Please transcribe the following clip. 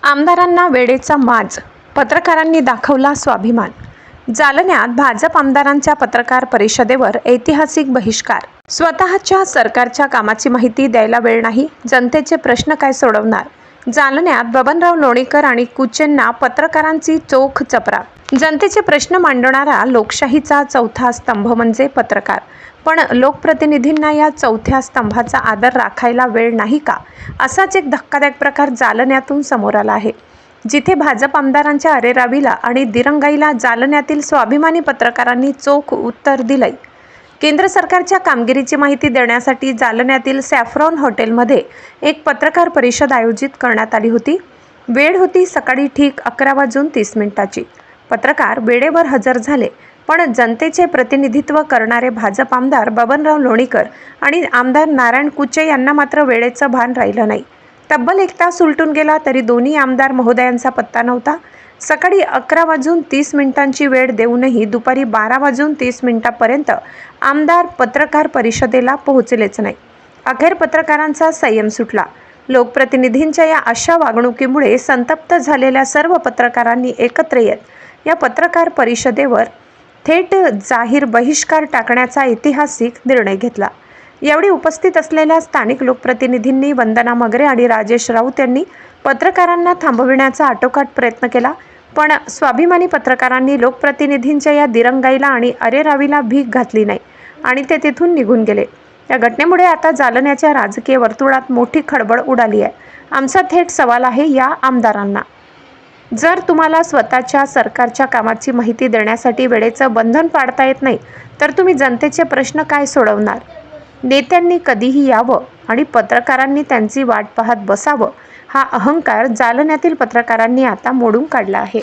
आमदारांना वेळेचा माज, पत्रकारांनी दाखवला स्वाभिमान। जालन्यात भाजप आमदारांच्या पत्रकार परिषदेवर ऐतिहासिक बहिष्कार। स्वतःच्या सरकारच्या कामाची माहिती द्यायला वेळ नाही, जनतेचे प्रश्न काय सोडवणार? जालन्यात बबनराव लोणीकर आणि कुचेंना पत्रकारांची चोख चपराक। जनतेचे प्रश्न मांडणारा लोकशाहीचा चौथा स्तंभ म्हणजे पत्रकार, पण लोकप्रतिनिधींना या चौथ्या स्तंभाचा आदर राखायला वेळ नाही का? असाच एक धक्कादायक प्रकार जालन्यातून समोर आला आहे, जिथे भाजप आमदारांच्या अरेरावीला आणि दिरंगाईला जालन्यातील स्वाभिमानी पत्रकारांनी चोख उत्तर दिलंय। केंद्र सरकारच्या कामगिरीची माहिती देण्यासाठी जालन्यातील सॅफ्रॉन हॉटेलमध्ये एक पत्रकार परिषद आयोजित करण्यात आली होती। वेळ होती सकाळी ठीक 11:30 पत्रकार वेळेवर हजर झाले, पण जनतेचे प्रतिनिधित्व करणारे भाजप आमदार बबनराव लोणीकर आणि आमदार नारायण कुचे यांना मात्र वेळेचं भान राहिलं नाही। तब्बल 1 तास उलटून गेला तरी दोन्ही आमदार महोदयांचा पत्ता नव्हता। सकाळी 11:30 वेळ देऊनही दुपारी 12:30 पर्यंत आमदार पत्रकार परिषदेला पोहोचलेच नाही। अखेर पत्रकारांचा संयम सुटला। लोकप्रतिनिधींच्या या अशा वागणुकीमुळे संतप्त झालेल्या सर्व पत्रकारांनी एकत्र येत या पत्रकार परिषदेवर थेट जाहीर बहिष्कार टाकण्याचा ऐतिहासिक निर्णय घेतला। यावेळी उपस्थित असलेल्या स्थानिक लोकप्रतिनिधींनी वंदना मगरे आणि राजेश राऊत यांनी पत्रकारांना थांबविण्याचा आटोकाट प्रयत्न केला, पण स्वाभिमानी पत्रकारांनी लोकप्रतिनिधींच्या या दिरंगाईला आणि अरेरावीला भीक घातली नाही आणि ते तिथून निघून गेले। या घटनेमुळे आता जालन्याच्या राजकीय वर्तुळात मोठी खळबळ उडाली आहे। आमचा थेट सवाल आहे या आमदारांना, जर तुम्हाला स्वतःच्या सरकारच्या कामाची माहिती देण्यासाठी वेळेचं बंधन पाडता येत नाही, तर तुम्ही जनतेचे प्रश्न काय सोडवणार? नेत्यांनी कधीही यावं आणि पत्रकारांनी त्यांची वाट पाहत बसावं, हा अहंकार जालन्यातील पत्रकारांनी आता मोडून काढला आहे।